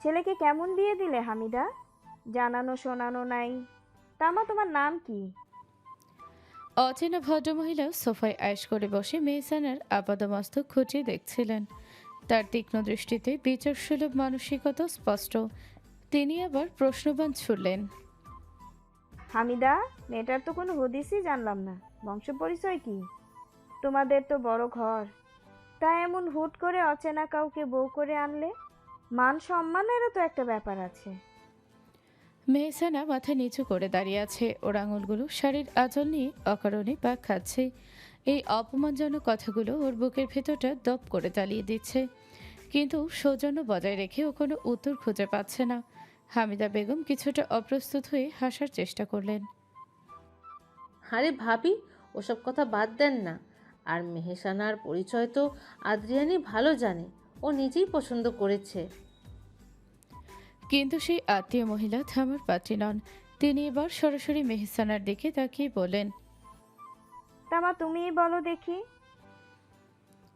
ছেলেকে কেমন বিয়ে দিলে হামিদা? জানানো শোনানো নাই। তামা, তোমার নাম কি? অচেনা ভদ্রমহিলা সোফায় আয়েশ করে বসে মেহসানের আপাদমস্তক খুঁটিয়ে দেখছিলেন। তার তীক্ষ্ণ দৃষ্টিতে বিচারসুলভ মানসিকতা স্পষ্ট। তিনি আবার প্রশ্নবাণ ছুড়লেন। হামিদা, মেয়েটার তো কোনো হদিসই জানলাম না। বংশ পরিচয় কি? তোমাদের তো বড় ঘর, তা এমন হুট করে অচেনা কাউকে বউ করে আনলে? মান সম্মানেরও তো একটা ব্যাপার আছে। মেহসানা মাথা নিচু করে দাঁড়িয়ে আছে, ওর আঙুলগুলো শাড়ির আঁচল নিয়ে অকারণে পাক খাচ্ছে। এই অপমানজনক কথাগুলো ওর বুকের ভেতরটা দপ করে জ্বালিয়ে দিচ্ছে। কিন্তু সৌজন্য বজায় রেখে ও কোনো উত্তর খুঁজে পাচ্ছে না। হামিদা বেগম কিছুটা অপ্রস্তুত হয়ে হাসার চেষ্টা করলেন। আরে ভাবি, ওসব কথা বাদ দেন না। আর মেহেসানার পরিচয় তো আদ্রিয়ানি ভালো জানে, ও নিজেই পছন্দ করেছে। কিন্তু সেই আত্মীয় মহিলা থামার পাত্রী নন। তিনি এবার সরাসরি মেহসানার দিকে তাকিয়ে বলেন। তামা, তুমিই বলো দেখি।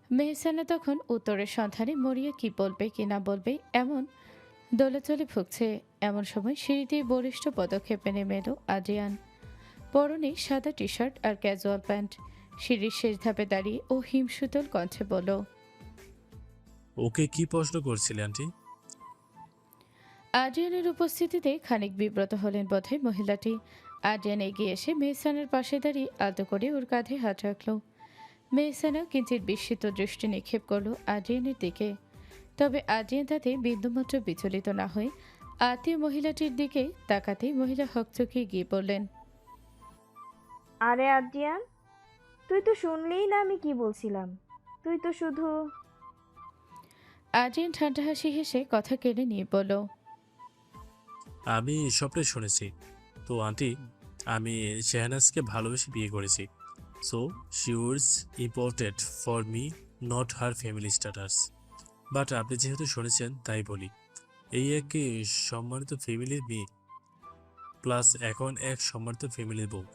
মেহসানা তখন উত্তরের সন্ধানে মরিয়া কি বলবে কি না বলবে এমন দোলাচলে ভুগছে। এমন সময় সিঁড়ি দিয়ে বলিষ্ঠ পদক্ষেপে নেমে এলো আদ্রিয়ান। পরনে সাদা টি শার্ট আর ক্যাজুয়াল প্যান্ট। সিঁড়ির শেষ ধাপে দাঁড়িয়ে ও হিমশীতল কণ্ঠে বলল। ওকে কি প্রশ্ন করছিলে আন্টি? আদ্রিয়ানের উপস্থিতিতে খানিক বিব্রত হলেন বোধহয় মহিলাটি। আদ্রিয়ান এগিয়ে এসে মেহসানার পাশে দাঁড়িয়ে আলতো করে ওর কাঁধে হাত রাখল। মেহসানা কিঞ্চিত বিস্মিত দৃষ্টি নিক্ষেপ করল আদ্রিয়ানের দিকে। তবে আদ্রিয়ান তাতে বিন্দুমাত্র বিচলিত না হয়ে আত্মীয় মহিলাটির দিকে তাকাতেই মহিলা হকচকিয়ে গিয়ে বললেন। আরে আদ্রিয়ান, তুই তো শুনলেই না আমি কি বলছিলাম। তুই তো শুধু... আদ্রিয়ান ঠান্ডা হাসি হেসে কথা কেড়ে নিয়ে বলল। আমি সবটাই শুনেছি। তো আন্টি, আমি শেহনাজকে ভালোবেসে বিয়ে করেছি। So she was important for me, not her family status. But আপনি যেহেতু শুনেছেন তাই বলি, এই এক সম্মানিত ফ্যামিলির মেয়ে, প্লাস এখন এক সম্মানিত ফ্যামিলির বউ,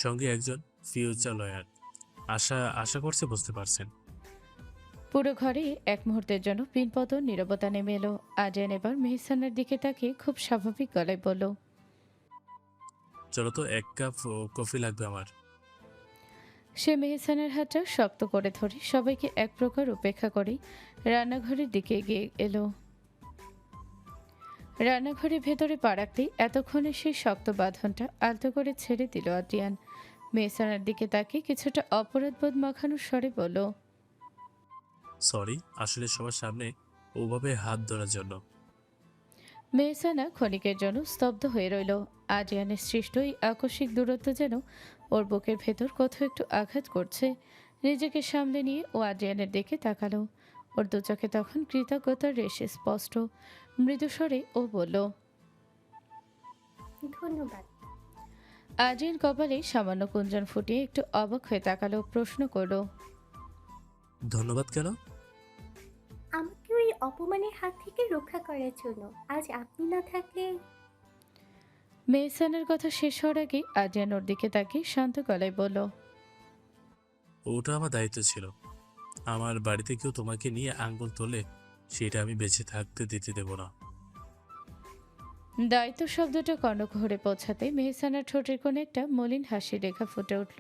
সঙ্গে একজন ফিউচার লয়ার। আশা আশা করছে বুঝতে পারছেন। পুরো ঘরে এক মুহূর্তের জন্য পিনপত নীরবতা নেমে এলো। আদ্রিয়ান এবার মেহসানের দিকে তাকিয়ে খুব স্বাভাবিক গলায় বলল। চলো তো, এক কাপ কফি লাগবে আমার। সে মেহসানের হাতটা শক্ত করে ধরে সবাইকে এক প্রকার উপেক্ষা করেই রান্নাঘরের দিকে এগিয়ে এলো। রান্নাঘরের ভেতরে পা রাখতেই এতক্ষণে সেই শক্ত বাঁধনটা আলতো করে ছেড়ে দিল আদ্রিয়ান। মেহসানার দিকে তাকিয়ে কিছুটা অপরাধবোধ মাখানোর স্বরে বলল। সরি, আসলে সবার সামনে ওভাবে হাত ধরার জন্য। মেহসানা ক্ষণিকের জন্য স্তব্ধ হয়ে রইল। আদ্রিয়ানের সৃষ্ট এই আকস্মিক দূরত্ব যেন ওর বুকের ভেতর কোথাও একটু আঘাত করছে। নিজেকে সামলে নিয়ে ও আদ্রিয়ানের দিকে তাকালো। ওর দু চোখে তখন কৃতজ্ঞতার রেশে স্পষ্ট। মৃদুস্বরে ও বলল। ধন্যবাদ। আদ্রিয়ান কপালে সামান্য কুঞ্চন ফুটিয়ে একটু অবাক হয়ে তাকালো, প্রশ্ন করলো। ধন্যবাদ কেন? আমাকে ওই অপমানের হাত থেকে রক্ষা করার জন্য। আজ আপনি না থাকলে... মেহসানের কথা শেষ হওয়ার আগে আদ্রিয়ান ওর দিকে তাকিয়ে শান্ত গলায় বলল। ওটা আমার দায়িত্ব ছিল। আমার বাড়িতে কেউ তোমাকে নিয়ে আঙ্গুল তোলে, সেটা আমি বেঁচে থাকতে দিতে দেব না। দায়িত্ব শব্দটা কর্ণকুহরে পৌঁছাতে মেহসানার ঠোঁটের কোণে একটা মলিন হাসির রেখা ফুটে উঠল।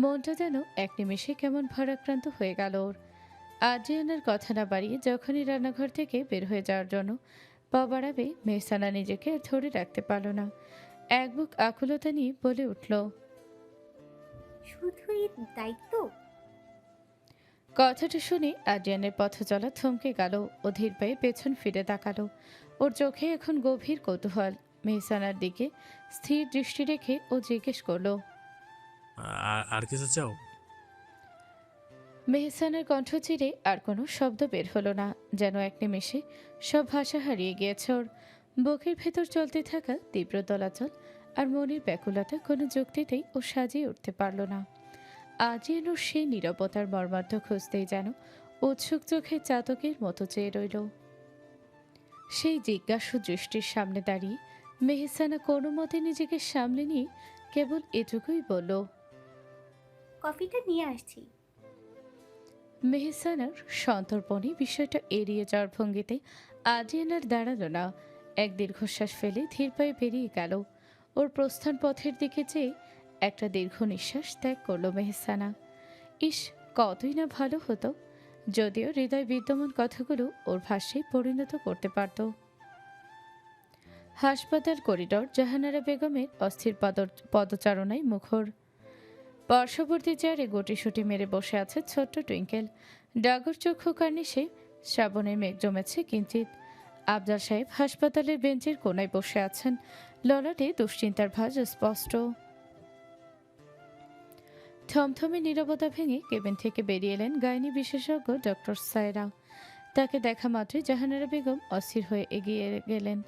মনটা যেন এক নিমেষে কেমন ভারাক্রান্ত হয়ে গেল ওর। আদ্রিয়ানের কথা না বাড়িয়ে যখনই রান্নাঘর থেকে বের হয়ে যাওয়ার জন্য পা বাড়াবে, মেহসানা নিজেকে আর ধরে রাখতে পারল না। এক বুক আকুলতা নিয়ে বলে উঠল। শুধু এই দায়িত্ব? কথাটা শুনে আদ্রিয়ানের পথ চলা থমকে গেল। ও ধীর পায়ে পেছন ফিরে তাকালো। ওর চোখে এখন গভীর কৌতূহল। মেহসানার দিকে স্থির দৃষ্টি রেখে ও জিজ্ঞেস করলো। আর আর কিছু চাও? মেহসানের কণ্ঠ চিরে আর কোনো শব্দ বের হলো না। যেন এক নিমেষে সব ভাষা হারিয়ে গিয়েছে ওর। বুকের ভেতর চলতে থাকা তীব্র দোলাচল আর মনের ব্যাকুলতা কোনো যুক্তিতেই ও সাজিয়ে উঠতে পারল না। আদ্রিয়ান ওর সেই নীরবতার মর্মার্থ খুঁজতেই যেন উৎসুক চোখে চাতকের মতো চেয়ে রইল। সেই জিজ্ঞাসু দৃষ্টির সামনে দাঁড়িয়ে মেহসানা কোনো মতে নিজেকে সামলে নিয়ে কেবল এটুকুই বলল। কফিটা নিয়ে আসছি। মেহসানার সন্তর্পণে বিষয়টা এড়িয়ে যাওয়ার ভঙ্গিতে আদ্রিয়ানার দাঁড়ালো না। এক দীর্ঘশ্বাস ফেলে ধীর পায়ে বেরিয়ে গেল। ওর প্রস্থান পথের দিকে চেয়ে একটা দীর্ঘ নিঃশ্বাস ত্যাগ করলো মেহসানা। ইস, কতই না ভালো হতো যদিও হৃদয় বিদ্যমান কথাগুলো ওর ভাষ্যে পরিণত করতে পারত। হাসপাতাল করিডর জাহানারা বেগমের অস্থির পদচারণায় মুখর। পার্শ্ববর্তী চেয়ারে গুটিসুটি মেরে বসে আছে ছোট্ট টুইঙ্কেল। ডাগর চক্ষু কার্নিশে শ্রাবণের মেঘ জমেছে কিঞ্চিত। আফজাল সাহেব হাসপাতালের বেঞ্চের কোনায় বসে আছেন, ললাটে দুশ্চিন্তার ভাঁজ স্পষ্ট। থমথমে নীরবতা ভেঙে কেবিন থেকে বেরিয়ে এলেন গাইনি বিশেষজ্ঞ ডক্টর সায়রা। তাকে দেখা মাত্রই জাহানারা বেগম অস্থির হয়ে এগিয়ে গেলেন।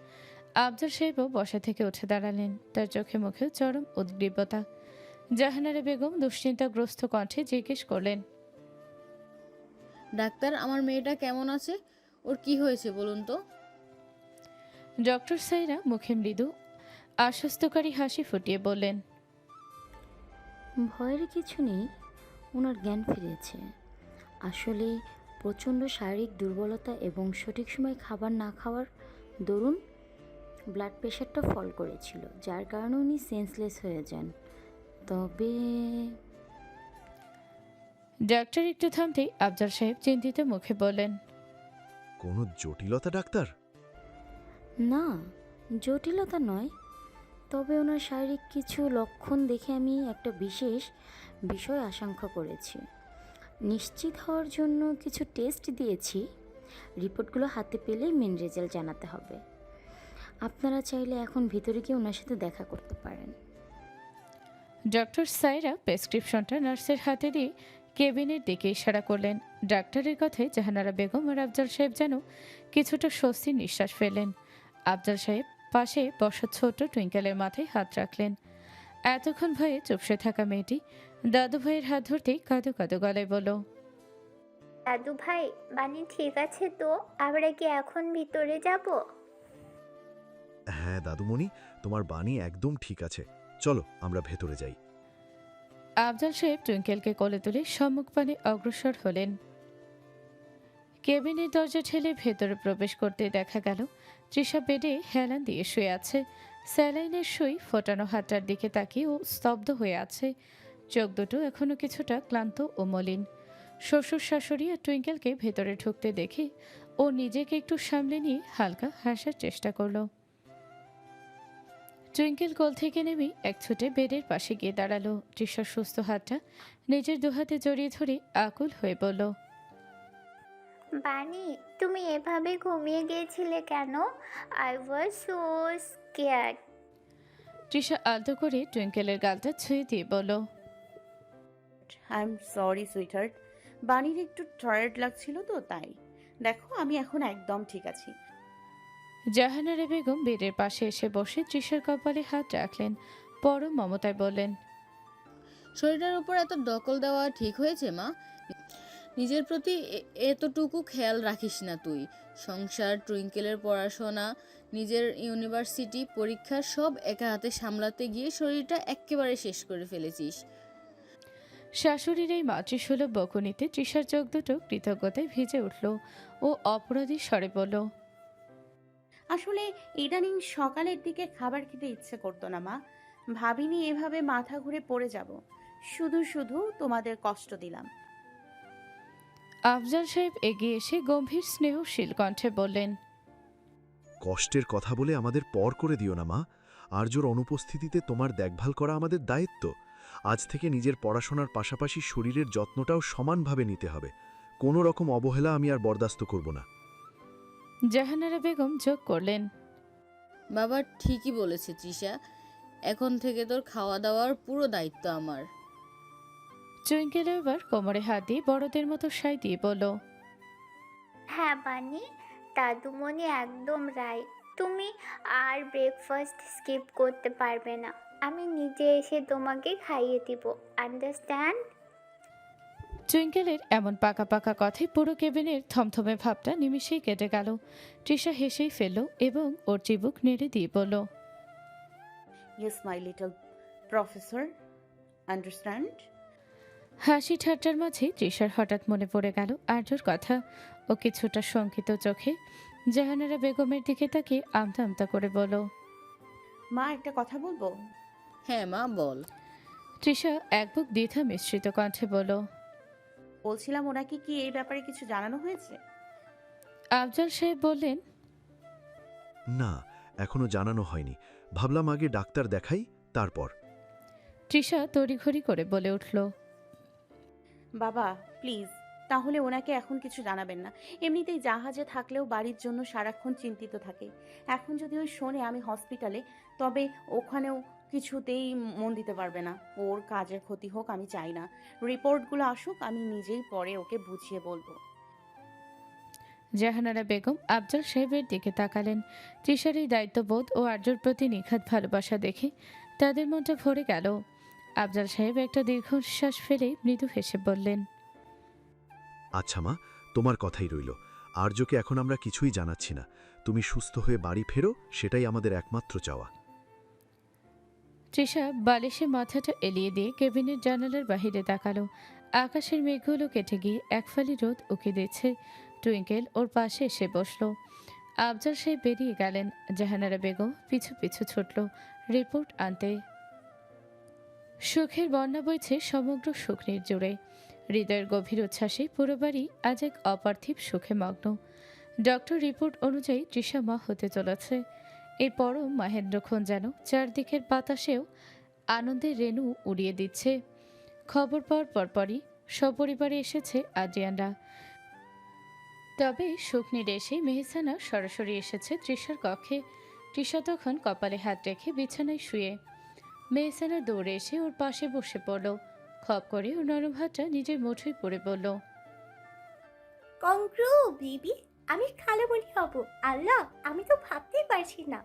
আফজাল সাহেবও বসা থেকে উঠে দাঁড়ালেন, তার চোখে মুখেও চরম উদ্গ্রীবতা। জাহানারা বেগম দুশ্চিন্তাগ্রস্ত কণ্ঠে জিজ্ঞেস করলেন, ডাক্তার, আমার মেয়েটা কেমন আছে? ওর কি হয়েছে বলুন তো? ডক্টর সাইরা মুখে মৃদু আশ্বস্তকারী হাসি ফুটিয়ে বললেন, ভয়ের কিছু নেই, ওনার জ্ঞান ফিরেছে। আসলে প্রচণ্ড শারীরিক দুর্বলতা এবং সঠিক সময় খাবার না খাওয়ার দরুন ব্লাড প্রেশারটা ফল করেছিল, যার কারণে উনি সেন্সলেস হয়ে যান। তবে ডাক্তার একটু থামতেই আফজাল সাহেব চিন্তিত মুখে বললেন, কোনো জটিলতা ডাক্তার? না, জটিলতা নয়, তবে ওনার শারীরিক কিছু লক্ষণ দেখে আমি একটা বিশেষ বিষয় আশঙ্কা করেছি। নিশ্চিত হওয়ার জন্য কিছু টেস্ট দিয়েছি, রিপোর্টগুলো হাতে পেলেই মেন রেজাল্ট জানাতে হবে। আপনারা চাইলে এখন ভিতরে গিয়ে ওনার সাথে দেখা করতে পারেন। ডক্টর সাইরা প্রেসক্রিপশনটা নার্সের হাতে দিয়ে কেবিনের দিকে ইশারা করলেন। ডাক্তারের কথায় জাহানারা বেগম আর আফজাল সাহেব যেন কিছুটা স্বস্তির নিঃশ্বাস ফেললেন। আফজাল সাহেব পাশে বসা ছোট টুইঙ্কেলের মাথায় হাত রাখলেন। এতক্ষণ ভয়ে চুপসে থাকা মেয়েটি দাদু ভাইয়ের হাত ধরতেই কাঁদো কাঁদো গলায় বলল, দাদু ভাই, বানি ঠিক আছে তো? আমরা কি এখন ভিতরে যাব? হ্যাঁ দাদুমণি, তোমার বাণী একদম ঠিক আছে, চলো আমরা ভেতরে যাই। আফজাল সাহেব টুইঙ্কেলকে কোলে তুলে সম্মুখপানে অগ্রসর হলেন। কেবিনের দরজা ঠেলে ভেতরে প্রবেশ করতে দেখা গেল তৃষা বেডে হেলান দিয়ে শুয়ে আছে। স্যালাইনের সুই ফোটানো হাতটার দিকে তাকিয়ে ও স্তব্ধ হয়ে আছে। চোখ দুটো এখনো কিছুটা ক্লান্ত ও মলিন। শ্বশুর শাশুড়ি আর টুইঙ্কেলকে ভেতরে ঢুকতে দেখে ও নিজেকে একটু সামলে নিয়ে হালকা হাসার চেষ্টা করল। টুইঙ্কেল কোল থেকে নেমে এক ছুটে বেডের পাশে গিয়ে দাঁড়ালো। তৃষার সুস্থ হাতটা নিজের দুহাতে জড়িয়ে ধরে আকুল হয়ে বলল, বানি, তুমি এভাবে ঘুমিয়ে গিয়েছিলে কেন? I was so scared. Trisha আলতো করে টুইঙ্কেলের গালটা ছুঁয়ে দিয়ে বলল, আই এম সরি সুইটহার্ট, বানির একটু টায়ার্ড লাগছিল তো তাই। দেখো, আমি এখন একদম ঠিক আছি। জাহানারা বেগম বেডের পাশে এসে বসে তৃষার কপালে হাত রাখলেন, পরম মমতায় বললেন, শরীরের উপর এত দখল দেওয়া ঠিক হয়েছে মা? নিজের প্রতি এতটুকু খেয়াল রাখিস না তুই? সংসার, টুইঙ্কেলের পড়াশোনা, নিজের ইউনিভার্সিটি পরীক্ষা সব একা হাতে সামলাতে গিয়ে শরীরটা একেবারে শেষ করে ফেলেছিস। শাশুড়ির এই মাতৃসুলভ বকুনিতে তৃষার চোখ দুটো কৃতজ্ঞতায় ভিজে উঠল ও অপরাধী স্বরে বলল, আসলে ইদানিং সকালের দিকে খাবার খেতে ইচ্ছে করতো না মা। ভাবিনি এভাবে মাথা ঘুরে পড়ে যাব। শুধু শুধু তোমাদের কষ্ট দিলাম। আফজাল সাহেব এগিয়ে এসে গম্ভীর স্নেহশীল কণ্ঠে বললেন, কষ্টের কথা বলে আমাদের পর করে দিও না মা। আর্যর অনুপস্থিতিতে তোমার দেখভাল করা আমাদের দায়িত্ব। আজ থেকে নিজের পড়াশোনার পাশাপাশি শরীরের যত্নটাও সমানভাবে নিতে হবে। কোনো রকম অবহেলা আমি আর বরদাস্ত করব না। জাহানারা বেগম যোগ করলেন, বাবা ঠিকই বলেছে তৃষা, এখন থেকে তোর খাওয়া দাওয়ার পুরো দায়িত্ব আমার। টুইঙ্কেল এবার কোমরে হাত দিয়ে বড়দের মতো সাই দিয়ে বলল, হ্যাঁ বানি, দাদুমণি একদম রাইট। তুমি আর ব্রেকফাস্ট স্কিপ করতে পারবে না। আমি নিজে এসে তোমাকে খাইয়ে দিব, আন্ডারস্ট্যান্ড? টুইঙ্কেলের এমন পাকা পাকা কথায় পুরো কেবিনের থমথমে ভাবটা নিমিষেই কেটে গেল। তৃষা হেসেই ফেলল এবং ওর চিবুক নেড়ে দিয়ে বলল, yes my little professor, understand? হাসি ঠাট্টার মাঝে তৃষার হঠাৎ মনে পড়ে গেল আর্যর কথা। ও কিছুটা শঙ্কিত চোখে জাহানারা বেগমের দিকে তাকিয়ে আমতা আমতা করে বলল, মা একটা কথা বলবো? হ্যাঁ মা বল। তৃষা এক বুক দ্বিধা মিশ্রিত কণ্ঠে বলল, বলছিলাম ওনাকে কি এই ব্যাপারে কিছু জানানো হয়েছে? আফজাল সাহেব বললেন, না, এখনো জানানো হয়নি। ভাবলাম আগে ডাক্তার দেখাই, তারপর। তৃষা তড়িঘড়ি করে বলে উঠল, বাবা প্লিজ, তাহলে ওনাকে এখন কিছু জানাবেন না। এমনিতেই জাহাজে থাকলেও বাড়ির জন্য সারাক্ষণ চিন্তিত থাকে। এখন যদি ওই শোনে আমি হসপিটালে, তবে ওখানেও কিছুতেই মন দিতে পারবে না। ওর কাজের ক্ষতি হোক আমি চাই না। রিপোর্টগুলো আসুক, আমি নিজেই পরে ওকে বুঝিয়ে বলবো। জাহানারা বেগম আফজাল সাহেবের দিকে তাকালেন। তৃষার এই দায়িত্ববোধ ও আর্যর প্রতি নিখাত ভালোবাসা দেখে তাদের মনটা ভরে গেল। আফজাল সাহেব একটা দীর্ঘশ্বাস ফেলে মৃদু হেসে বললেন, আচ্ছা মা, তোমার কথাই রইল। আর্যকে এখন আমরা কিছুই জানাচ্ছি না। তুমি সুস্থ হয়ে বাড়ি ফেরো, সেটাই আমাদের একমাত্র চাওয়া। তৃষা বালিশে মাথাটা এলিয়ে দিয়ে কেবিনের জানালার বাহিরে তাকালো। আকাশের মেঘগুলো কেটে গিয়ে এক ফালি রোদ উকি দিচ্ছে। টুইঙ্কেল ওর পাশে এসে বসলো। আফজাল সাহেব বেরিয়ে গেলেন। জাহানারা বেগম পিছু পিছু ছুটল রিপোর্ট আনতে। সুখের বন্যা বইছে সমগ্র শুকনির জুড়ে। হৃদয়ের গভীর উচ্ছ্বাসে পুরো বাড়ি আজ এক অপার্থিব সুখে মগ্ন। ডক্টর রিপোর্ট অনুযায়ী তৃষা মা হতে চলেছে। এরপরও মাহেন্দ্রক্ষণ যেন চারদিকের বাতাসেও আনন্দের রেণু উড়িয়ে দিচ্ছে। খবর পাওয়ার পরপরই সপরিবারে এসেছে আদ্রিয়ানরা। তবে শুকনির এসে মেহসানা সরাসরি এসেছে তৃষার কক্ষে। তৃষা তখন কপালে হাত রেখে বিছানায় শুয়ে। মেহসানা দৌড়ে এসে ওর পাশে বসে পড়ল। খপ করে ওর নরম হাতটা নিজের মুঠোয় পড়ে বলল, কংগ্রু বেবি, আমি খালামণি হব। আল্লাহ, আমি তো ভাবতেই পারছি না।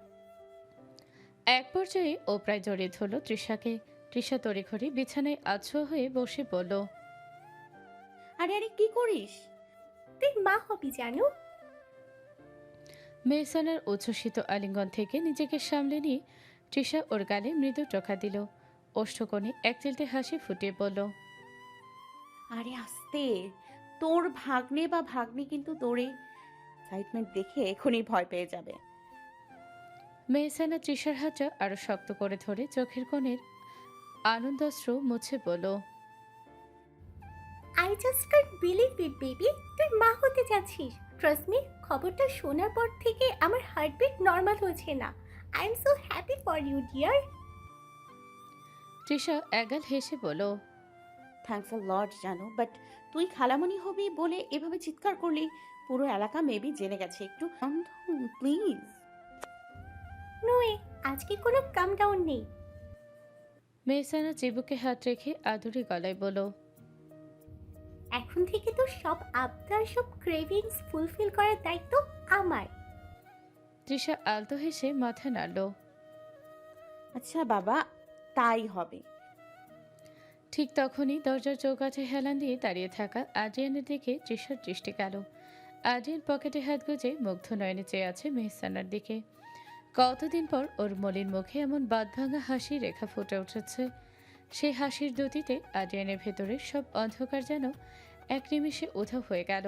এক পর্যায়ে ও প্রায় জড়িয়ে ধরল তৃষাকে। তৃষা তড়িঘড়ি বিছানায় আছোয়া হয়ে বসে পড়ল। আরে আরে কি করিস? তুই মা হবি জানো? মেহসানার উচ্ছ্বসিত আলিঙ্গন থেকে নিজেকে সামলে নিয়ে তৃষা ওর গালে মৃদু টোকা দিল। ওষ্ঠকোণে এক চিলতে হাসি ফুটিয়ে বলল, আরে আস্তে, তোর ভাগ্নে বা ভাগ্নি কিন্তু তোর এই এক্সাইটমেন্ট দেখে এখনই ভয় পেয়ে যাবে। মেহসানা তৃষার হাতটা আরো শক্ত করে ধরে চোখের কোণের আনন্দাশ্রু মুছে বলল, I just can't believe it baby, তুই মা হতে যাচ্ছিস। ট্রাস্ট মি, খবরটা শোনার পর থেকে আমার হার্টবিট নর্মাল হচ্ছে না। I am so happy for you dear. Trisha এগাল হেসে বলল, থ্যাঙ্কস আ লট জানো, বাট তুই খালামণি হবি বলে এভাবে চিৎকার করলি পুরো এলাকা মেবি জেনে গেছে। একটু প্লিজ। নোয়ে, আজকে কোনো কাম ডাউন নেই। মেহসানা চিবুকে হাত রেখে আদুরে গলায় বলল, এখন থেকে তো সব আবদার, সব ক্রেভিংস ফুলফিল করার দায়িত্ব আমার। তৃষা আলতো হেসে মাথা নাড়ল। আচ্ছা বাবা, তাই হবে। ঠিক তখনই দরজার চৌকাঠে হেলান দিয়ে দাঁড়িয়ে থাকা আদ্রিয়ানের দিকে তৃষার দৃষ্টি গেল। আদ্রিয়ান পকেটে হাত গুজে মুগ্ধ নয়নে চেয়ে আছে মেহসানার দিকে। কতদিন পর ওর মলিন মুখে এমন বাঁধভাঙা হাসি রেখা ফুটে উঠেছে। সেই হাসির দ্যুতিতে আদ্রিয়ানের ভেতরের সব অন্ধকার যেন এক নিমিষে উধাও হয়ে গেল।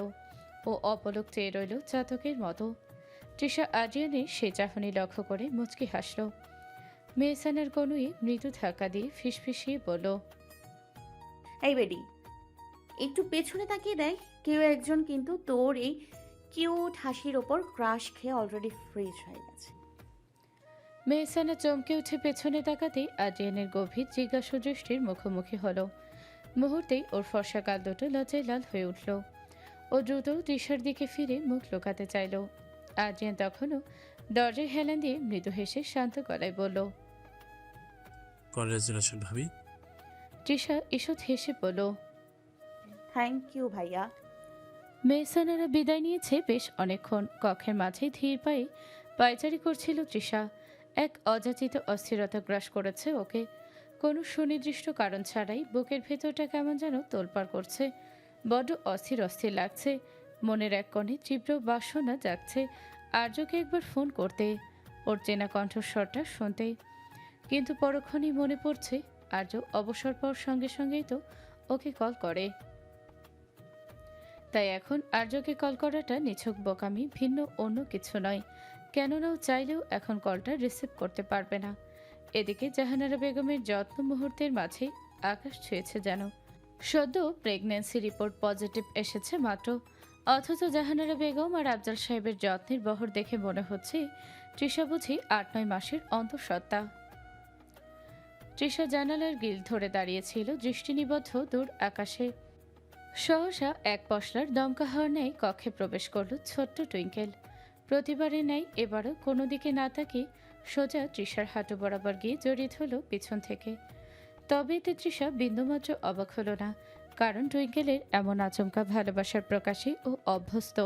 ও অপলক চেয়ে রইল চাতকের মতো। তৃষা আদ্রিয়ানের সে চাহনি লক্ষ্য করে মুচকি হাসল। মেহসানার কনুয়ে মৃদু ধাক্কা দিয়ে ফিসফিসিয়ে বলল, এই বেডি, একটু পেছনে তাকিয়ে দেখ, কেউ একজন কিন্তু তোর এই কিউট হাসির ওপর ক্রাশ খেয়ে অলরেডি ফ্রিজ হয়ে গেছে। মেহসানা চমকে উঠে পেছনে তাকাতেই আদ্রিয়ানের গভীর জিজ্ঞাসু দৃষ্টির মুখোমুখি হলো। মুহূর্তেই ওর ফর্সা গাল দুটো লজ্জায় লাল হয়ে উঠল। ও দ্রুত তৃষার দিকে ফিরে মুখ লুকাতে চাইল। আদ্রিয়ান তখনও দরজায় হেলান দিয়ে মৃদু হেসে শান্ত গলায় বলল, কনগ্রাচুলেশন ভাবি। তৃষা ঈষৎ হেসে বলল, থ্যাংক ইউ ভাইয়া। মেহসানারা বিদায় নিয়েছে বেশ অনেকক্ষণ। কক্ষের মাঝে ধীর পায়ে পায়চারি করছিল তৃষা। এক অযাচিত অস্থিরতা গ্রাস করেছে ওকে। কোনো সুনির্দিষ্ট কারণ ছাড়াই বুকের ভেতরটা কেমন যেন তোলপাড় করছে। বড্ড অস্থির অস্থির লাগছে। মনের এক কোণে তীব্র বাসনা জাগছে আর্যকে একবার ফোন করতে, ওর চেনা কণ্ঠস্বরটা শুনতে। কিন্তু পরক্ষণেই মনে পড়ছে আর্য অবসর পাওয়ার সঙ্গে সঙ্গেই তো ওকে কল করে। তাই এখন আর্যকে কল করাটা নিছক বোকামি, ভিন্ন অন্য কিছু নয়। কেননা ও চাইলেও এখন কলটা রিসিভ করতে পারবে না। এদিকে জাহানারা বেগমের যত্ন মুহূর্তের মাঝে আকাশ ছুঁয়েছে যেন। সদ্য প্রেগন্যান্সি রিপোর্ট পজিটিভ এসেছে মাত্র, অথচ জাহানারা বেগম আর আফজাল সাহেবের যত্নের বহর দেখে মনে হচ্ছে তৃষা বুঝি ৮-৯ মাসের অন্তঃসত্ত্বা। তৃষা জানালার গিল ধরে দাঁড়িয়েছিল দৃষ্টি নিবদ্ধ দূর আকাশে। সহসা এক পশলার দমকা হওয়ার ন্যায় কক্ষে প্রবেশ করল ছোট্ট টুইঙ্কেল। প্রতিবারের ন্যায় এবারও কোনো দিকে না তাকিয়ে সোজা তৃষার হাঁটু বরাবর গিয়ে জড়িয়ে ধরল পিছন থেকে। তবে এতে তৃষা বিন্দুমাত্র অবাক হল না, কারণ টুইঙ্কেলের এমন আচমকা ভালোবাসার প্রকাশে ও অভ্যস্ত।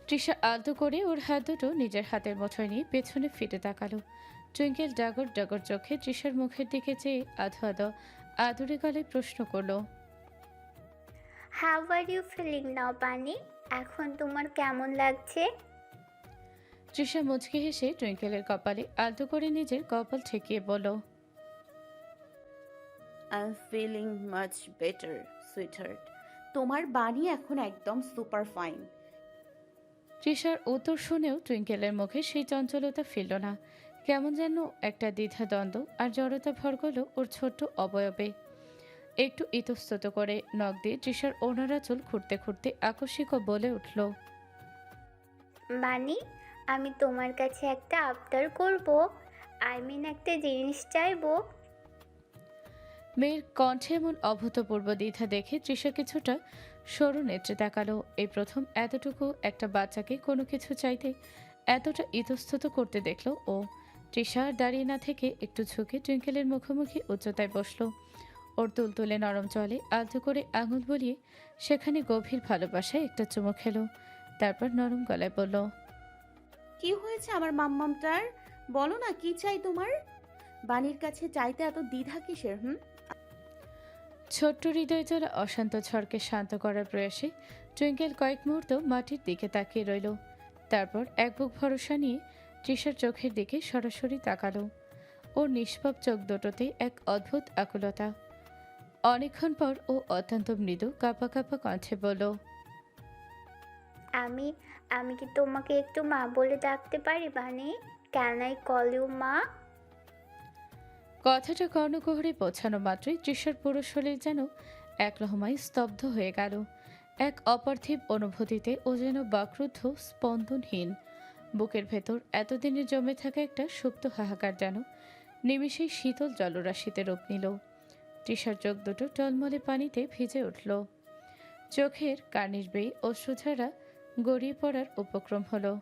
তৃষা আলতো করে ওর হাত দুটো নিজের হাতের মুঠোয় নিয়ে পেছনে ফিরে তাকালো। টুইঙ্কেল ডাগর ডাগর চোখে তৃষার মুখের দিকে চেয়ে আধো আধো আদুরে গলায় প্রশ্ন করল, how are you feeling now bunny? এখন তোমার কেমন লাগছে? তৃষা মুচকি হেসে টুইঙ্কেলের কপালে আলতো করে নিজের কপাল ঠেকিয়ে বলল, I am feeling much better sweetheart. তোমার বাণী এখন একদম সুপার ফাইন। তৃষার উত্তর শুনেও টুইঙ্কেলের মুখে সেই চঞ্চলতা ফিরল না। কেমন যেন একটা দ্বিধাদ্বন্দ্ব আর জড়তা ভর করল ওর ছোট্ট অবয়বে। একটু ইতস্তত করে নখ দিয়ে তৃষার ওনারা চুল খুঁড়তে খুঁড়তে আকস্মিকও বলে উঠল, বানি, আমি তোমার কাছে একটা আবদার করব। একটা জিনিস চাইবো। মেয়ের কণ্ঠে এমন অভূতপূর্ব দ্বিধা দেখে তৃষা কিছুটা সরু নেত্রে তাকালো। এই প্রথম এতটুকু একটা বাচ্চাকে কোনো কিছু চাইতে এতটা ইতস্তত করতে দেখলো ও। তৃষা আর দাঁড়িয়ে না থেকে একটু ঝুঁকে টুইঙ্কেলের মুখোমুখি উচ্চতায় বসলো। ওর তুলতুলে নরম জলে আলতো করে আঙুল বলিয়ে সেখানে গভীর ভালোবাসায় একটা চুমু খেলো। তারপর নরম গলায় বলল, কি হয়েছে আমার মাম্মামটার? বলো না কি চাই তোমার? বাণীর কাছে চাইতে এত দ্বিধা কিসের? ছোট্ট হৃদয় তোলা অশান্ত ঝড়কে শান্ত করার প্রয়াসে টুইঙ্কেল কয়েক মুহূর্ত মাটির দিকে তাকিয়ে রইল। তারপর এক বুক ভরসা নিয়ে তৃষার চোখের দিকে সরাসরি তাকালো। ওর নিষ্পাপ চোখ দুটোতে এক অদ্ভুত আকুলতা। অনেকক্ষণ পর ও অত্যন্ত মৃদু কাঁপা কাঁপা কণ্ঠে বলল, আমি আমি কি তোমাকে একটু মা বলে ডাকতে পারি বানি? ক্যান আই কল ইউ মা? কথাটা কর্ণকুহরে পৌঁছানো মাত্রই তৃষার পুরো শরীর যেন এক লহমায় স্তব্ধ হয়ে গেল। এক অপার্থিব অনুভূতিতে ও যেন বাকরুদ্ধ, স্পন্দনহীন। বুকের ভেতর এতদিনে জমে থাকা একটা সুপ্ত হাহাকার যেন নিমিষেই শীতল জলরাশিতে রূপ নিল। তৃষার চোখ দুটো টলমলে পানিতে ভিজে উঠল। চোখের কার্নিশ বেয়ে অশ্রুধারা গড়িয়ে পড়ার উপক্রম হলো।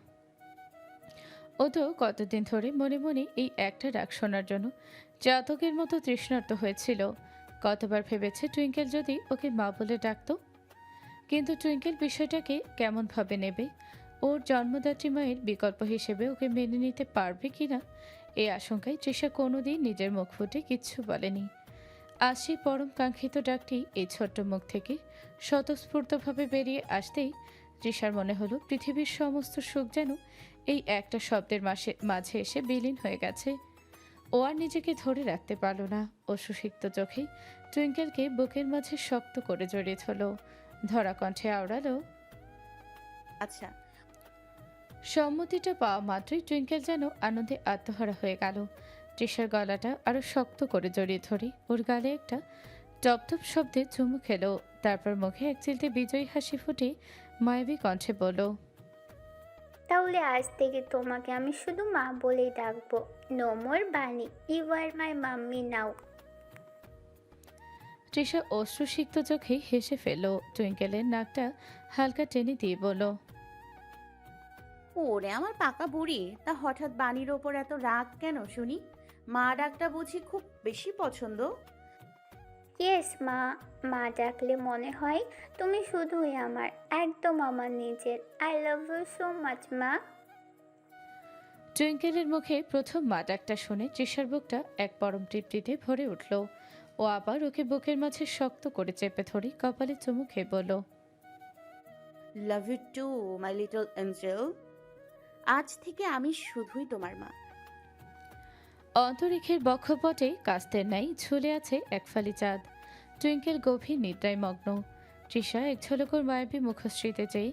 ও তো কতদিন ধরে মনে মনে এই একটা ডাক শোনার জন্য জাতকের মতো তৃষ্ণার্ত হয়েছিল। কতবার ভেবেছে টুইঙ্কেল যদি ওকে মা বলে ডাকতো, কিন্তু টুইঙ্কেল বিষয়টাকে কেমনভাবে নেবে, ওর জন্মদাত্রী মায়ের বিকল্প হিসেবে ওকে মেনে নিতে পারবে কিনা এই আশঙ্কায় তৃষা কোনোদিন নিজের মুখ ফুটে কিচ্ছু বলেনি। আজ সেই পরম কাঙ্ক্ষিত ডাকটি এই ছোট্ট মুখ থেকে স্বতঃস্ফূর্তভাবে বেরিয়ে আসতেই তৃষার মনে হলো পৃথিবীর সমস্ত সুখ যেন এই একটা শব্দের মাঝে এসে বিলীন হয়ে গেছে। ও আর নিজেকে ধরে রাখতে পারল না। ও সুসিক্ত চোখে টুইঙ্কেলকে বুকের মাঝে শক্ত করে জড়িয়ে ধরল। ধরা কণ্ঠে আওড়ালো, আচ্ছা। সম্মতিটা পাওয়া মাত্রই টুইঙ্কেল যেন আনন্দে আত্মহারা হয়ে গেল। তৃষার গলাটা আরো শক্ত করে জড়িয়ে ধরে ওর গালে একটা টপটপ শব্দে চুমু খেলো। তারপর মুখে এক চিলতে বিজয়ী হাসি ফুটে মায়াবী কণ্ঠে বলল, তাহলে আজ থেকে তোমাকে আমি শুধু মা বলেই ডাকবো। নো মোর বানি, ইউ আর মাই মাম্মি নাও। তৃষা অশ্রুসিক্ত চোখে হেসে ফেলল। টুইঙ্কেলের নাকটা হালকা টেনে দিয়ে বলল, ওরে আমার পাকা বুড়ি, তা হঠাৎ বাণীর ওপর এত রাগ কেন শুনি? মা ডাকটা বুঝি খুব বেশি পছন্দ? ইয়েস মা, মা ডাকলে মনে হয় তুমি শুধুই আমার, একদম আমার নিজের। I love you so much মা। টুইঙ্কেলের মুখে প্রথম মা ডাকটা শুনে তৃষার বুকটা এক পরম তৃপ্তিতে ভরে উঠল। ও আবার ওকে বুকের মাঝে শক্ত করে চেপে ধরে কপালে চুমু খেয়ে বলল, love you too my little angel. আজ থেকে আমি শুধুই তোমার মা। অন্তরিক্ষের বক্ষপটে কাস্তের ন্যায় ঝুলে আছে এক ফালি চাঁদ। টুইঙ্কেল গভীর নিদ্রায় মগ্ন। তৃষা এক ঝলক ওর মায়াবী মুখশ্রীতে চেয়ে